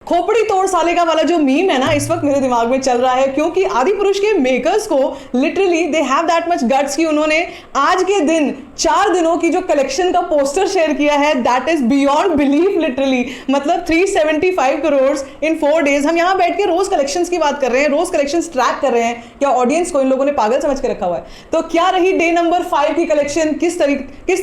खोपड़ी तोड़ साले का वाला जो मीम है ना, इस वक्त मेरे दिमाग में चल रहा है, क्योंकि आदिपुरुष के मेकर्स को literally they have that much guts कि उन्होंने आज के दिन 4 दिनों की जो कलेक्शन का पोस्टर शेयर किया है, that is beyond belief literally. मतलब 375 करोड़ इन 4 डेज। हम यहाँ बैठ के रोज कलेक्शंस की बात कर रहे हैं, रोज कलेक्शंस ट्रैक कर रहे हैं। क्या ऑडियंस को इन लोगों ने पागल समझ के रखा हुआ है? तो क्या रही डे नंबर 5 की कलेक्शन, किस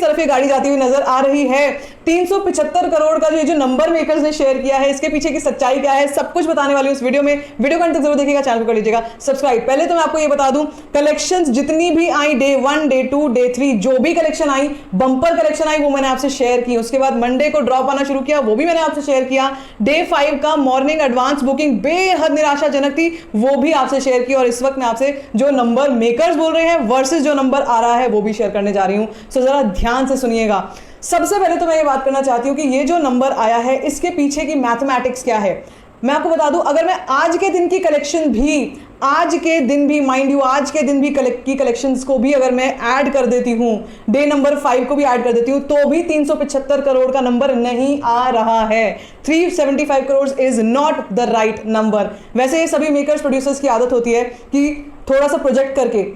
तरफ ये गाड़ी जाती हुई नजर आ रही है? 375 करोड़ का जो नंबर मेकर्स ने शेयर किया है, इसके पीछे की सच्चाई क्या है, सब कुछ बताने वाली हूं इस वीडियो में। वीडियो को अंत तक जरूर देखिएगा, चैनल को कर लीजिएगा सब्सक्राइब। पहले तो मैं आपको ये बता दूं, कलेक्शंस जितनी भी आई, डे 1, डे 2, डे 3, जो भी कलेक्शन आई, बंपर कलेक्शन आई, वो मैंने आपसे शेयर की। उसके बाद मंडे को ड्रॉप आना शुरू किया, वो भी मैंने आपसे शेयर किया। डे 5 का मॉर्निंग एडवांस बुकिंग बेहद निराशाजनक थी, वो भी आपसे शेयर की। और इस वक्त मैं आपसे जो नंबर मेकर्स बोल रहे हैं वर्सेस जो नंबर आ रहा है, वो भी शेयर करने जा रही हूं। सो जरा ध्यान से सुनिएगा। सबसे पहले तो मैं ये बात करना चाहती हूं कि ये जो नंबर आया है, इसके पीछे की मैथमेटिक्स क्या है। मैं आपको बता दूं, अगर मैं आज के दिन की कलेक्शन भी, आज के दिन भी, माइंड यू, आज के दिन भी की कलेक्शंस को भी अगर मैं ऐड कर देती हूं, डे नंबर 5 को भी ऐड कर देती हूं, तो भी 375 करोड़ का नंबर नहीं आ रहा है। 375 crore is not the right number. वैसे ये सभी मेकर्स प्रोड्यूसर्स की आदत होती है कि थोड़ा सा प्रोजेक्ट करके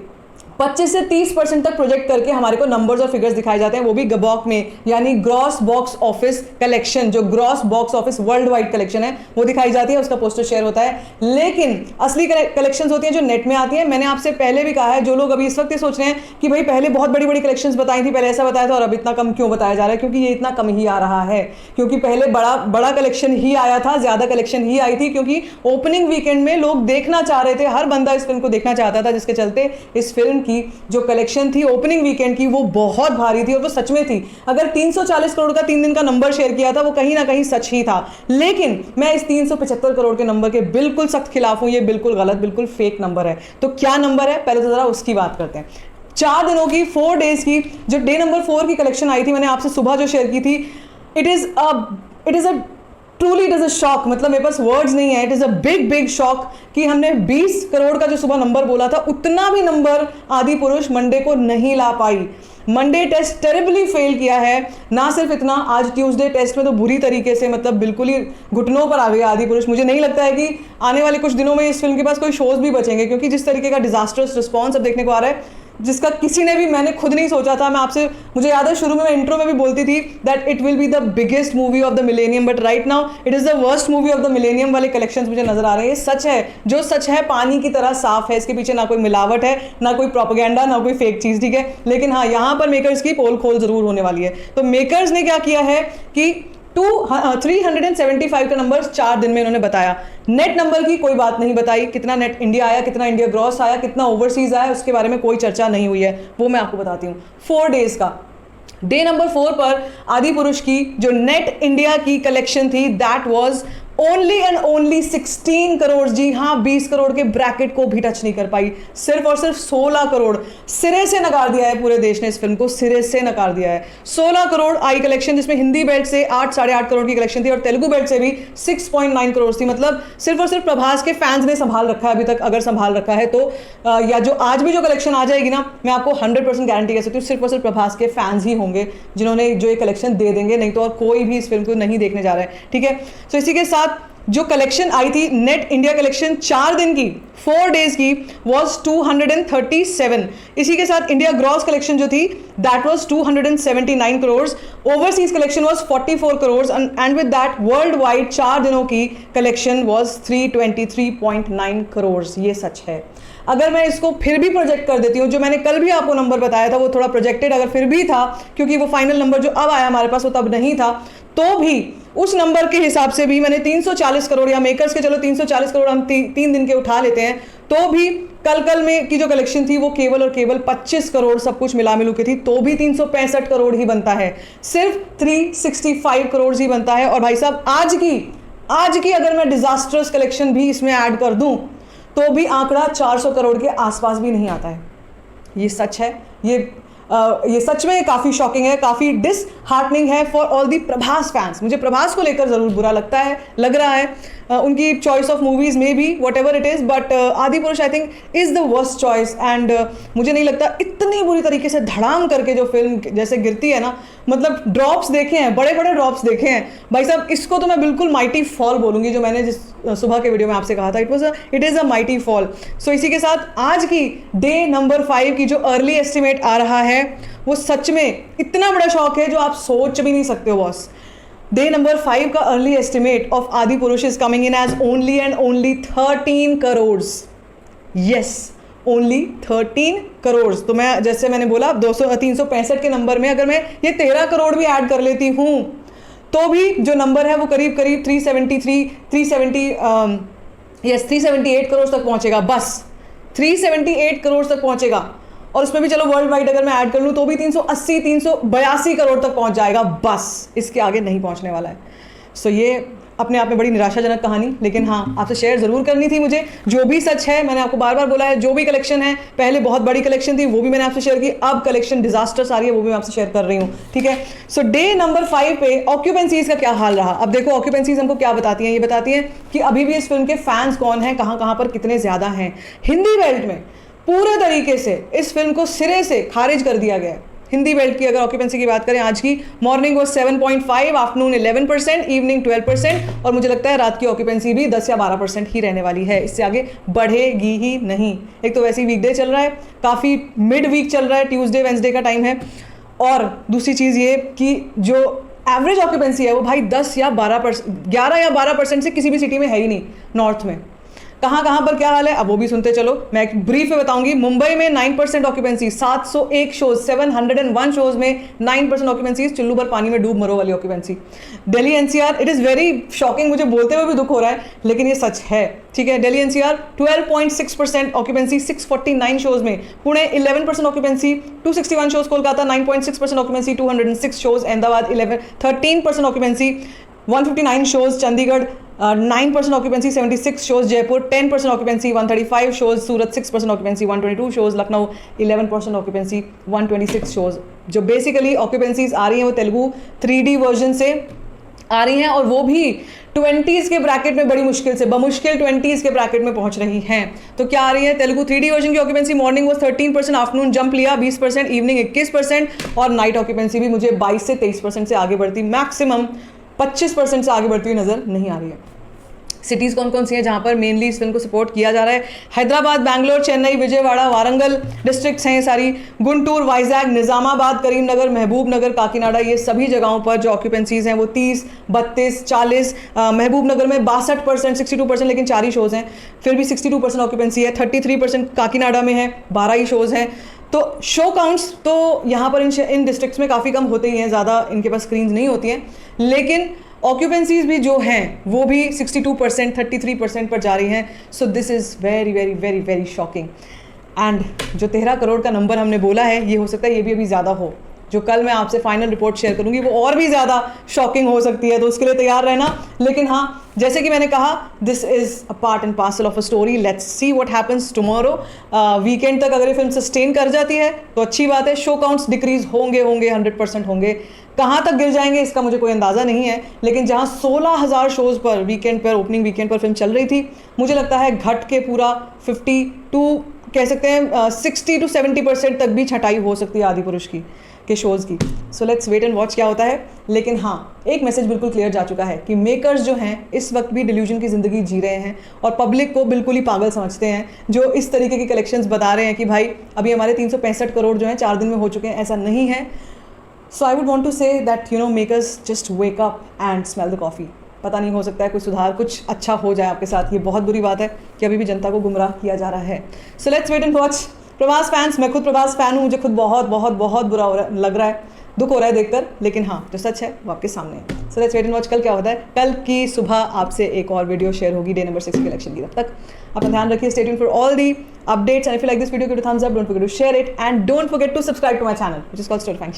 25 से 30% तक प्रोजेक्ट करके हमारे को नंबर्स और फिगर्स दिखाए जाते हैं, वो भी गबॉक में, यानी ग्रॉस बॉक्स ऑफिस कलेक्शन। जो gross box office world wide collection है वो दिखाई जाती है, उसका पोस्टर शेयर होता है। लेकिन असली कलेक्शंस होती हैं जो नेट में आती है। मैंने आपसे पहले भी कहा है, जो लोग अभी इस वक्त ये सोच रहे हैं कि भाई पहले बहुत बड़ी बड़ी कलेक्शंस बताई थी, पहले ऐसा बताया था और अब इतना कम क्यों बताया जा रहा है, क्योंकि ये इतना कम ही आ रहा है। क्योंकि पहले बड़ा कलेक्शन ही आया था, ज्यादा कलेक्शन ही आई थी, क्योंकि ओपनिंग वीकेंड में लोग देखना चाह रहे थे, हर बंदा इस फिल्म को देखना चाहता था, जिसके चलते इस फिल्म की जो कलेक्शन थी ओपनिंग वीकेंड की, वो बहुत भारी थी और वो सच में थी। अगर 340 करोड़ का 3 दिन का नंबर शेयर किया था, वो कहीं ना कहीं सच ही था। लेकिन मैं इस 375 करोड़ के नंबर के बिल्कुल सख्त खिलाफ हूं। ये बिल्कुल गलत, बिल्कुल फेक नंबर है। तो क्या नंबर है, पहले तो जरा उसकी बात करते हैं। 4 दिनों की, 4 डेज की जो डे नंबर 4 की कलेक्शन आई थी, मैंने आपसे सुबह जो शेयर की थी, it is a truly it is a shock. मतलब मेरे पास वर्ड्स नहीं है, it is a big shock कि हमने 20 करोड़ का जो सुबह नंबर बोला था, उतना भी नंबर आदिपुरुष मंडे को नहीं ला पाई। मंडे टेस्ट टेरिबली फेल किया है। ना सिर्फ इतना, आज ट्यूसडे टेस्ट में तो बुरी तरीके से, मतलब बिल्कुल ही घुटनों पर आ गया आदिपुरुष। मुझे नहीं लगता है कि आने वाले कुछ दिनों में इस फिल्म के पास कोई शोज भी बचेंगे, क्योंकि जिस तरीके का डिजास्टर्स रिस्पॉन्स अब देखने को आ रहा है, जिसका किसी ने भी, मैंने खुद नहीं सोचा था। मैं आपसे, मुझे याद है शुरू में मैं इंट्रो में भी बोलती थी that it will be the biggest movie of the millennium, but right now it is the worst movie of the millennium वाले कलेक्शंस मुझे नजर आ रहे हैं। सच है, जो सच है पानी की तरह साफ है, इसके पीछे ना कोई मिलावट है, ना कोई प्रोपेगेंडा, ना कोई फेक चीज, ठीक है। लेकिन हाँ, यहां पर मेकर्स की पोल खोल जरूर होने वाली है। तो मेकर्स ने क्या किया है कि 375 का नंबर 4 दिन में इन्होंने बताया। नेट नंबर की कोई बात नहीं बताई, कितना नेट इंडिया आया, कितना इंडिया ग्रॉस आया, कितना ओवरसीज आया, उसके बारे में कोई चर्चा नहीं हुई है। वो मैं आपको बताती हूँ। 4 डेज का, डे नंबर 4 पर आदिपुरुष की जो नेट इंडिया की कलेक्शन थी, that was only and only 16 crore. जी हाँ, 20 करोड़ के ब्रैकेट को भी टच नहीं कर पाई। सिर्फ और सिर्फ 16 करोड़। सिरे से नकार दिया है पूरे देश ने इस फिल्म को, सिरे से नकार दिया है। 16 करोड़ आई कलेक्शन, जिसमें हिंदी बेल्ट से 8-8.5 करोड़ की कलेक्शन थी और तेलुगु बेल्ट से भी 6.9 करोड़ थी। मतलब सिर्फ और सिर्फ प्रभास के फैंस ने संभाल रखा है अभी तक, अगर संभाल रखा है तो। या जो आज भी जो कलेक्शन आ जाएगी ना, मैं आपको 100% गारंटी कह सकती हूँ, सिर्फ और सिर्फ प्रभास के फैंस ही होंगे जिन्होंने जो ये कलेक्शन दे देंगे, नहीं तो और कोई भी इस फिल्म को नहीं देखने जा रहा है, ठीक है। तो इसी के साथ जो कलेक्शन आई थी, नेट इंडिया कलेक्शन 4 दिन की, 4 डेज की, वाज 237। इसी के साथ इंडिया ग्रॉस कलेक्शन जो थी, that was 279 crore. Overseas collection was 44 crore and with that world wide 4 दिनों की कलेक्शन वाज 323.9 करोड़। ये सच है। अगर मैं इसको फिर भी प्रोजेक्ट कर देती हूँ, जो मैंने कल भी आपको नंबर बताया था, वो थोड़ा प्रोजेक्टेड अगर फिर भी था, क्योंकि वो फाइनल नंबर जो अब आया हमारे पास वो तब नहीं था, तो भी उस नंबर के हिसाब से भी मैंने 340 करोड़, या मेकर्स के चलो 340 करोड़ हम 3 दिन के उठा लेते हैं, तो भी कल में की जो कलेक्शन थी वो केवल और केवल 25 करोड़ सब कुछ मिला मिलू के थी, तो भी 365 करोड़ ही बनता है। सिर्फ 365 करोड़ ही बनता है। और भाई साहब, आज की अगर मैं डिजास्टर्स कलेक्शन भी इसमें ऐड कर दूं, तो भी आंकड़ा 400 करोड़ के आसपास भी नहीं आता है। ये सच है। ये सच में काफ़ी शॉकिंग है, काफ़ी डिसहार्टनिंग है for all the Prabhas fans. मुझे प्रभास को लेकर ज़रूर बुरा लग रहा है, उनकी चॉइस ऑफ मूवीज में भी what ever it is, but आदि पुरुष I think is the worst choice. And मुझे नहीं लगता इतनी बुरी तरीके से धड़ाम करके जो फिल्म जैसे गिरती है ना, मतलब ड्रॉप्स देखे हैं, बड़े बड़े ड्रॉप्स देखे हैं भाई साहब, इसको तो मैं बिल्कुल माइटी फॉल बोलूँगी, जो मैंने जिस सुबह के वीडियो में आपसे कहा था, it is a mighty fall. So इसी के साथ आज की डे नंबर 5 की जो अर्ली एस्टिमेट आ रहा है वो सच में इतना बड़ा शौक है जो आप सोच भी नहीं सकते हो बॉस। डे नंबर 5 का early estimate of Adipurush is coming in as only and only 13 crore. Yes, only 13 crore. तो मैं जैसे मैंने बोला 365 के नंबर में अगर मैं ये 13 करोड़ भी ऐड कर लेती हूँ तो भी जो नंबर है वो करीब करीब 378 करोड़ तक पहुंचेगा। बस 378 करोड़ तक पहुंचेगा, और उसमें भी चलो वर्ल्ड वाइड अगर मैं ऐड कर लूँ तो भी 382 करोड़ तक पहुंच जाएगा, बस इसके आगे नहीं पहुंचने वाला है। सो ये अपने आप में बड़ी निराशाजनक कहानी, लेकिन हाँ आपसे शेयर जरूर करनी थी मुझे। जो भी सच है, मैंने आपको बार बार बोला है, जो भी कलेक्शन है, पहले बहुत बड़ी कलेक्शन थी वो भी मैंने आपसे शेयर की, अब कलेक्शन डिजास्टर आ रही है वो भी मैं आपसे शेयर कर रही हूँ, ठीक है। सो डे नंबर 5 पे ऑक्यूपेंसीज का क्या हाल रहा। अब देखो ऑक्यूपेंसीज हमको क्या बताती हैं, ये बताती हैं कि अभी भी इस फिल्म के फैंस कौन हैं, कहाँ पर कितने ज्यादा हैं। हिंदी बेल्ट में पूरे तरीके से इस फिल्म को सिरे से खारिज कर दिया गया है। हिंदी बेल्ट की अगर ऑक्यूपेंसी की बात करें, आज की मॉर्निंग वो 7.5, आफ्टरनून 11%, इवनिंग 12%, और मुझे लगता है रात की ऑक्यूपेंसी भी 10 या 12% ही रहने वाली है, इससे आगे बढ़ेगी ही नहीं। एक तो वैसे ही वीकडे चल रहा है, काफ़ी मिड वीक चल रहा है, ट्यूसडे वेंसडे का टाइम है, और दूसरी चीज़ ये कि जो एवरेज ऑक्यूपेंसी है वो भाई 10 या 12%, 11 या 12% से किसी भी सिटी में है ही नहीं। नॉर्थ में कहाँ पर क्या हाल है अब वो भी सुनते चलो। मैं एक ब्रीफ में बताऊंगी। मुंबई में 9% ऑक्यूपेंसी, 701 शोज, 701 शोज में 9% ऑक्यूपेंसी, चुल्लू भर पानी में डूब मरो वाली occupancy. Delhi NCR, it is very shocking, मुझे बोलते हुए भी दुख हो रहा है लेकिन ये सच है, ठीक है। दिल्ली एनसीआर 12.6% ऑक्यूपेंसी 649 शोज में, Pune 11% occupancy 261 shows, Kolkata 9.6% occupancy 206 shows, Ahmedabad 13% occupancy 159 shows, Chandigarh 9% occupancy 76 shows, Jaipur 10% occupancy 135 shows, Surat 6% occupancy 122 shows, Lucknow 11% occupancy 126 shows. जो बेसिकली ऑक्यूपेंसीज आ रही हैं वो तेलुगु 3D वर्जन से आ रही हैं, और वो भी 20s के ब्रैकेट में बड़ी मुश्किल से, बमुश्किल 20s के ब्रैकेट में पहुंच रही हैं। तो क्या आ रही है, तेलुगु 3D वर्जन की ऑक्यूपेंसी मॉर्निंग वो 13%, आफ्टरनून जंप लिया 20%, इवनिंग 21%, और नाइट ऑक्यूपेंसी भी मुझे 22 से 23% से आगे बढ़ती, मैक्सिमम 25% से आगे बढ़ती हुई नजर नहीं आ रही है। सिटीज़ कौन कौन सी हैं जहाँ पर मेनली इस फिल्म को सपोर्ट किया जा रहा है? हैदराबाद, बैंगलोर, चेन्नई, विजयवाड़ा, वारंगल डिस्ट्रिक्ट्स हैं ये सारी, गुंटूर, वाइजैग, निजामाबाद, करीमनगर, महबूब नगर, काकीनाडा, ये सभी जगहों पर जो ऑक्यूपेंसीज हैं वो 30, 32, 40, महबूब नगर में 62%, 62%, लेकिन 4 ही शोज़ हैं, फिर भी 62% ऑक्यूपेंसी है। 33% काकीनाडा में है, 12 ही शोज़ हैं। तो शो काउंट्स तो यहाँ पर इन डिस्ट्रिक्ट्स में काफ़ी कम होते ही हैं, ज़्यादा इनके पास स्क्रीन्स नहीं होती हैं, लेकिन ऑक्यूपेंसीज भी जो हैं वो भी 62%, 33% पर जा रही हैं। So this is very very very very shocking. And जो 13 करोड़ का नंबर हमने बोला है, ये हो सकता है ये भी अभी ज़्यादा हो। जो कल मैं आपसे फाइनल रिपोर्ट शेयर करूंगी वो और भी ज़्यादा शॉकिंग हो सकती है, तो उसके लिए तैयार रहना। लेकिन हाँ, जैसे कि मैंने कहा, this is a part and parcel of a story. Let's see what happens tomorrow. Weekend तक अगर ये फिल्म सस्टेन कर जाती है तो अच्छी बात है। शो काउंट्स डिक्रीज होंगे 100% होंगे। कहाँ तक गिर जाएंगे इसका मुझे कोई अंदाज़ा नहीं है, लेकिन जहाँ 16,000 शोज़ पर वीकेंड पर, ओपनिंग वीकेंड पर फिल्म चल रही थी, मुझे लगता है घट के पूरा 52 कह सकते हैं 60 to 70% तक भी छटाई हो सकती है आदि पुरुष की के शोज़ की। So let's wait and watch क्या होता है। लेकिन हाँ, एक मैसेज बिल्कुल क्लियर जा चुका है कि मेकर्स जो हैं इस वक्त भी डिल्यूजन की ज़िंदगी जी रहे हैं और पब्लिक को बिल्कुल ही पागल समझते हैं, जो इस तरीके की कलेक्शंस बता रहे हैं कि भाई अभी हमारे 365 करोड़ जो हैं 4 दिन में हो चुके हैं। ऐसा नहीं है। So I would want to say that makers just wake up and smell the coffee. पता नहीं, हो सकता है कोई सुधार, कुछ अच्छा हो जाए आपके साथ। ये बहुत बुरी बात है कि अभी भी जनता को गुमराह किया जा रहा है। So let's wait and watch. Prabhas fans, मैं खुद प्रभास फैन हूँ, मुझे खुद बहुत बहुत बहुत बुरा लग रहा है, दुख हो रहा है देखकर, लेकिन हाँ जो सच है वो आपके सामने है। So let's wait and watch कल क्या होता है। कल की सुबह आपसे एक और वीडियो शेयर होगी डे नंबर 6 की कलेक्शन की। तब तक अपना ध्यान रखिए। Stay tuned for all the updates and if you like this video, give it a thumbs up, don't forget to share it and don't forget to subscribe to my channel which is called story function.